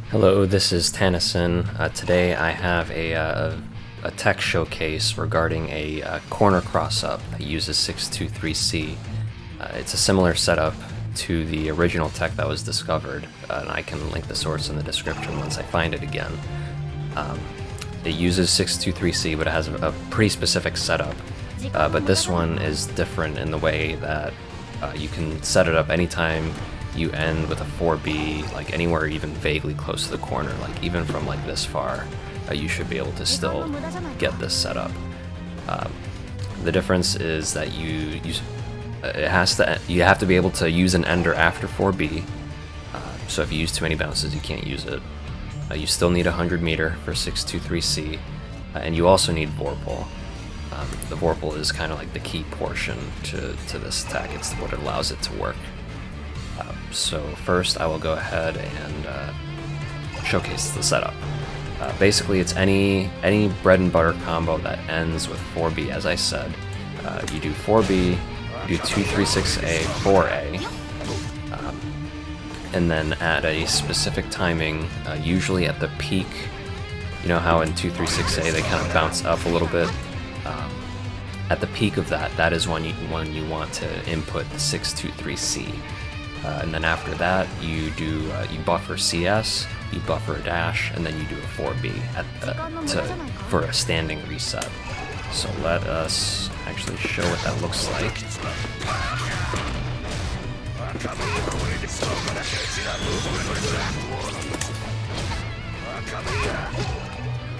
Hello, this is Tennyson. Today I have a tech showcase regarding a Corner-Crossup that uses 623C. It's a similar setup to the original tech that was discovered, and I can link the source in the description once I find it again. It uses 623C, but it has a pretty specific setup. But this one is different in the way that you can set it up anytime you end with a 4B, like anywhere even vaguely close to the corner, like even from like this far, you should be able to still get this set up. The difference is that you have to be able to use an ender after 4B, so if you use too many bounces you can't use it. You still need 100 meter for 623C, and you also need Vorpal. The Vorpal is kind of like the key portion to this tech. It's what allows it to work. So first I will go ahead and showcase the setup. Basically it's any bread and butter combo that ends with 4B, as I said. You do 4B, you do 236A, 4A, and then at a specific timing, usually at the peak. You know how in 236A they kind of bounce up a little bit? At the peak of that is when you want to input the 623C. And then after that, you buffer CS, you buffer a dash, and then you do a 4B for a standing reset. So let us actually show what that looks like.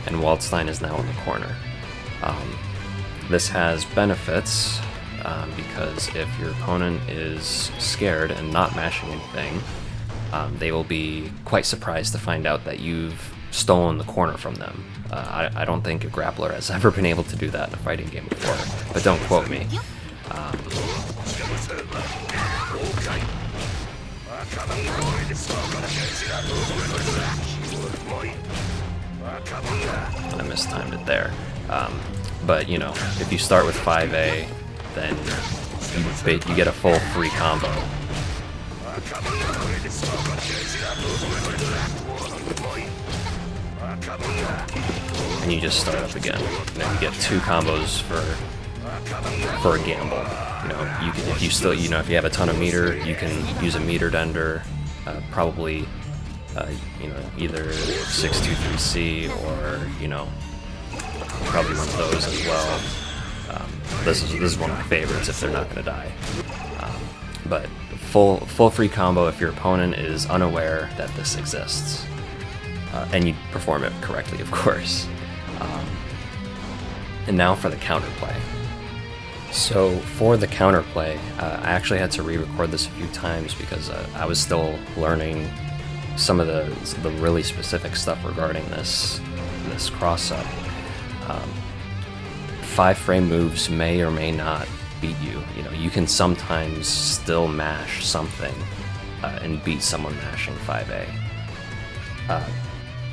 And Waldstein is now in the corner. This has benefits. Because if your opponent is scared and not mashing anything, they will be quite surprised to find out that you've stolen the corner from them. I don't think a grappler has ever been able to do that in a fighting game before, but don't quote me. I mistimed it there. But you know, if you start with 5A, then you get a full free combo. And you just start up again. You know, you get 2 combos for a gamble. You know, if you have a ton of meter, you can use a metered ender, probably either 623C or probably one of those as well. This is one of my favorites if they're not going to die. But full free combo if your opponent is unaware that this exists, and you perform it correctly, of course. And now for the counterplay. So for the counterplay, I actually had to re-record this a few times because I was still learning some of the really specific stuff regarding this cross-up. 5-frame moves may or may not beat you. You know, you can sometimes still mash something and beat someone mashing 5A.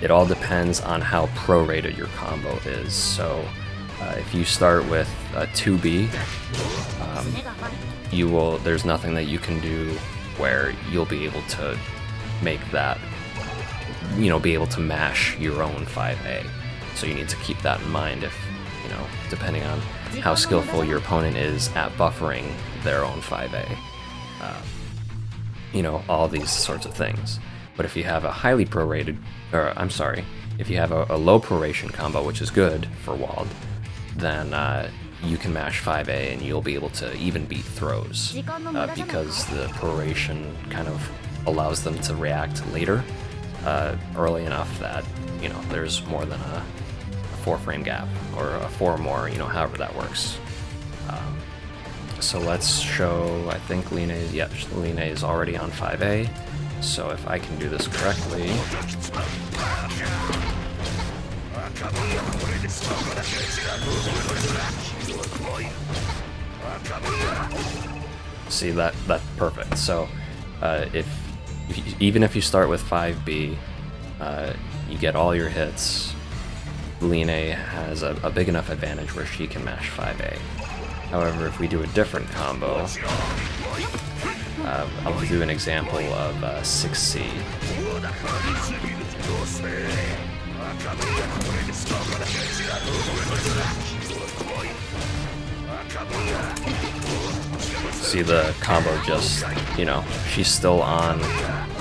It all depends on how prorated your combo is. So if you start with 2B, there's nothing that you can do where you'll be able to make that, be able to mash your own 5A. So you need to keep that in mind depending on how skillful your opponent is at buffering their own 5A. All these sorts of things. But if you have a highly prorated, if you have a low proration combo, which is good for Wald, then you can mash 5A and you'll be able to even beat throws, because the proration kind of allows them to react later, early enough that, there's more than a 4-frame gap, or a 4 or more, however that works. So let's show, I think Line is already on 5A, so if I can do this correctly... See, that's perfect. So even if you start with 5B, you get all your hits. Line has a big enough advantage where she can mash 5A. However, if we do a different combo, I'll do an example of 6C. See the combo just, you know, she's still on,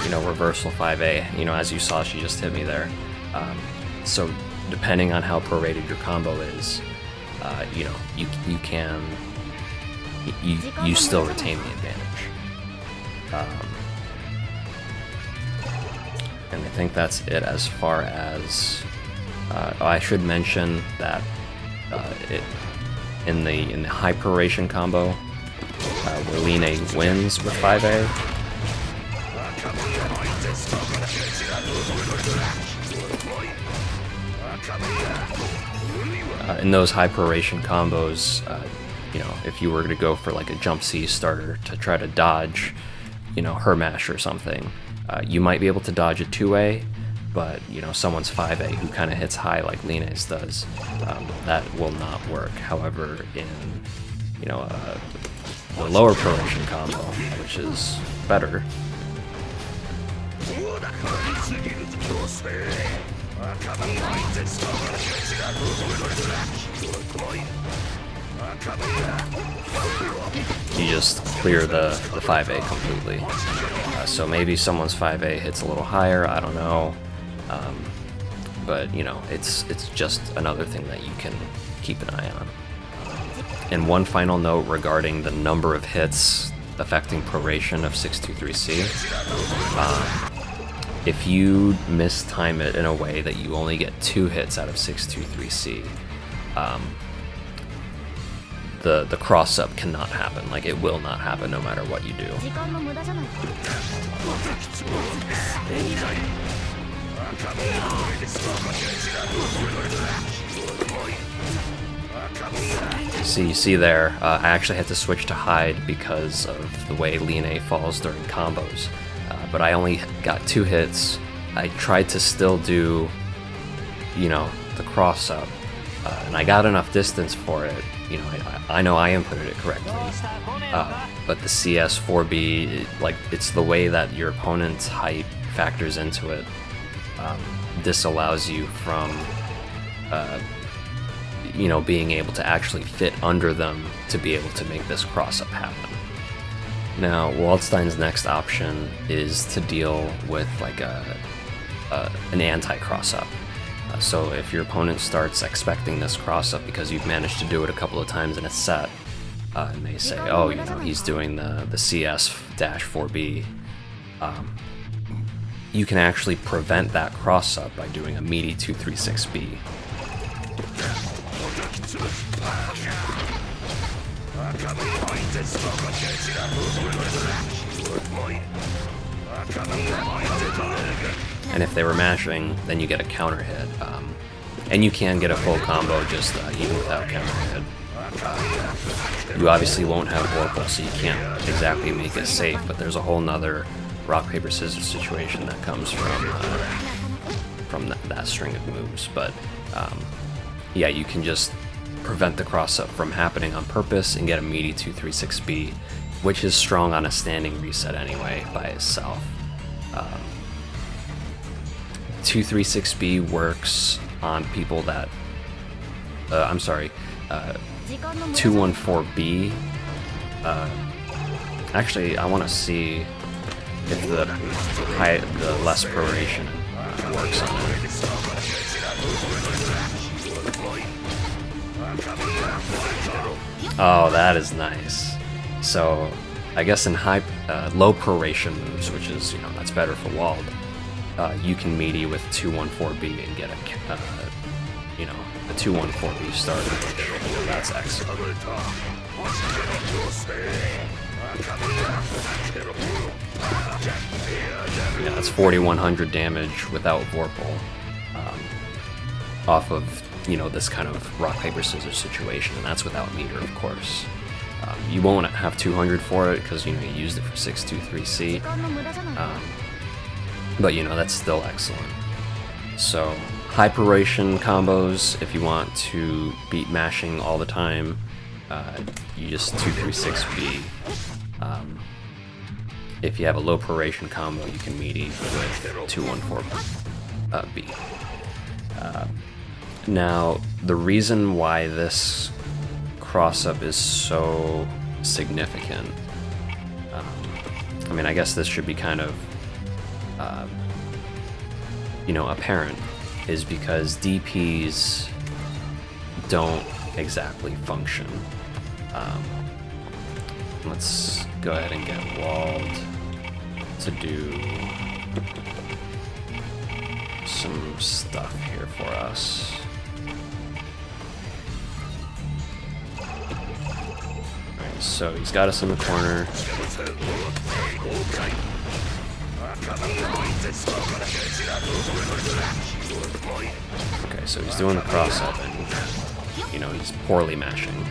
you know, reversal 5A. You know, as you saw, she just hit me there. So depending on how prorated your combo is, you know, you still retain the advantage. And I think that's it as far as. I should mention that in the high proration combo, where Line wins with 5A. In those high proration combos, you know, if you were to go for like a jump C starter to try to dodge, you know, her mash or something, you might be able to dodge a 2A, but you know, someone's 5A who kind of hits high like Line's does, that will not work. However, in, you know, the lower proration combo, which is better, you just clear the 5A completely. So maybe someone's 5A hits a little higher, I don't know. But you know, it's just another thing that you can keep an eye on. And one final note regarding the number of hits affecting proration of 623C. If you mistime it in a way that you only get 2 hits out of 623C, the cross-up cannot happen. Like, it will not happen no matter what you do. You see there, I actually had to switch to hide because of the way Line falls during combos. But I only got 2 hits. I tried to still do, you know, the cross-up, and I got enough distance for it. You know, I know I inputted it correctly, but the CS4B, like, it's the way that your opponent's height factors into it. This allows you from, you know, being able to actually fit under them to be able to make this cross-up happen. Now, Waldstein's next option is to deal with like an anti-cross-up. So if your opponent starts expecting this cross-up because you've managed to do it a couple of times in a set, and they say, oh, you know, he's doing the CS-4B, you can actually prevent that cross-up by doing a meaty 236B. And if they were mashing, then you get a counter hit. And you can get a full combo just even without counter hit. You obviously won't have Vorpal, so you can't exactly make it safe, but there's a whole nother rock, paper, scissors situation that comes from that string of moves. But yeah, you can just prevent the cross-up from happening on purpose and get a meaty 236B, which is strong on a standing reset anyway by itself. 236B works on people that, 214B, actually I want to see if the less proration works on it. Oh, that is nice. So I guess in low proration moves, which is, you know, that's better for Wald, you can meaty with 214B and get a 214B starter, which, you know, that's excellent. Yeah, that's 4100 damage without Vorpal, off of, you know, this kind of rock, paper, scissors situation, and that's without meter, of course. You won't have 200 for it because, you know, you used it for 623C, but, you know, that's still excellent. So high proration combos, if you want to beat mashing all the time, you just 236B. if you have a low proration combo, you can meaty with 214B. Now, the reason why this cross-up is so significant, I mean, I guess this should be kind of, apparent, is because DPs don't exactly function. Let's go ahead and get Wald to do some stuff here for us. Alright, so he's got us in the corner. Okay, so he's doing the cross-up and, he's poorly mashing.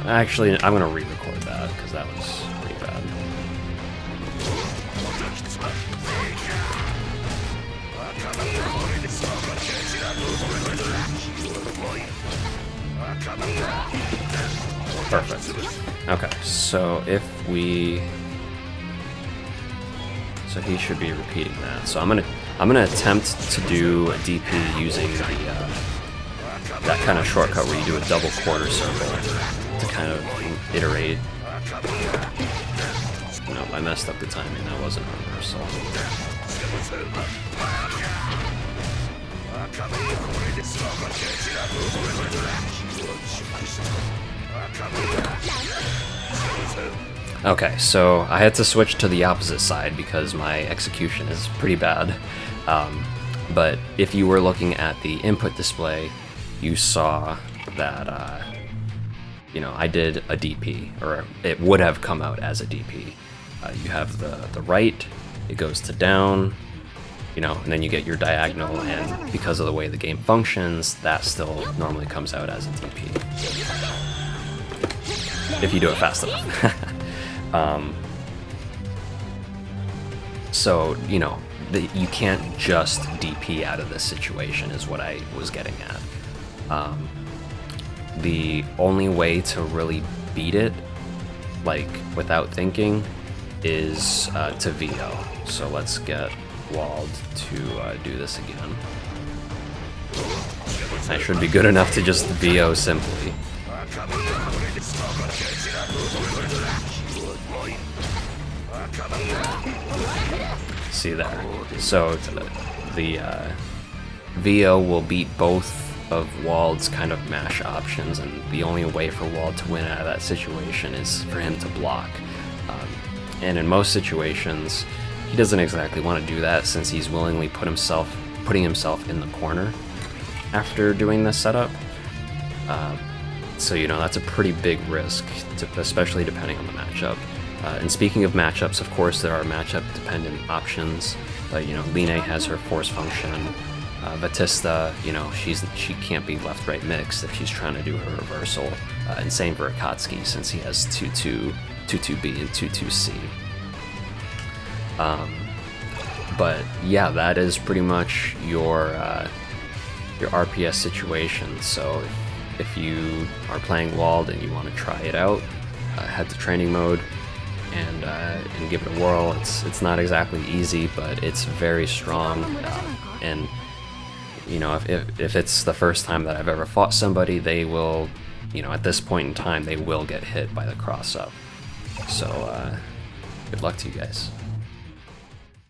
Actually, I'm going to re-record that because that was pretty bad. Perfect. Okay, so so he should be repeating that. So I'm gonna attempt to do a DP using that kind of shortcut where you do a double quarter circle to kind of iterate. No, I messed up the timing. That wasn't a reversal. Okay, so I had to switch to the opposite side because my execution is pretty bad. But if you were looking at the input display, you saw that, I did a DP, or it would have come out as a DP. You have the right, it goes to down, and then you get your diagonal, and because of the way the game functions, that still normally comes out as a DP. If you do it fast enough. So, you can't just DP out of this situation is what I was getting at. The only way to really beat it, like, without thinking, is to VO. So let's get Wald to do this again. I should be good enough to just VO simply. See there. So the VO will beat both of Wald's kind of mash options, and the only way for Wald to win out of that situation is for him to block. And in most situations, he doesn't exactly want to do that since he's willingly putting himself in the corner after doing this setup. So that's a pretty big risk, especially depending on the matchup. And speaking of matchups, of course, there are matchup-dependent options. Line has her force function. Batista, she can't be left-right mixed if she's trying to do her reversal. And same for Akatsuki, since he has 2-2, 2-2B, and 2-2C. But yeah, that is pretty much your RPS situation. So if you are playing Wald and you want to try it out, head to training mode and give it a whirl. It's not exactly easy, but it's very strong. And if it's the first time that I've ever fought somebody, they will, at this point in time, they will get hit by the cross-up. So good luck to you guys.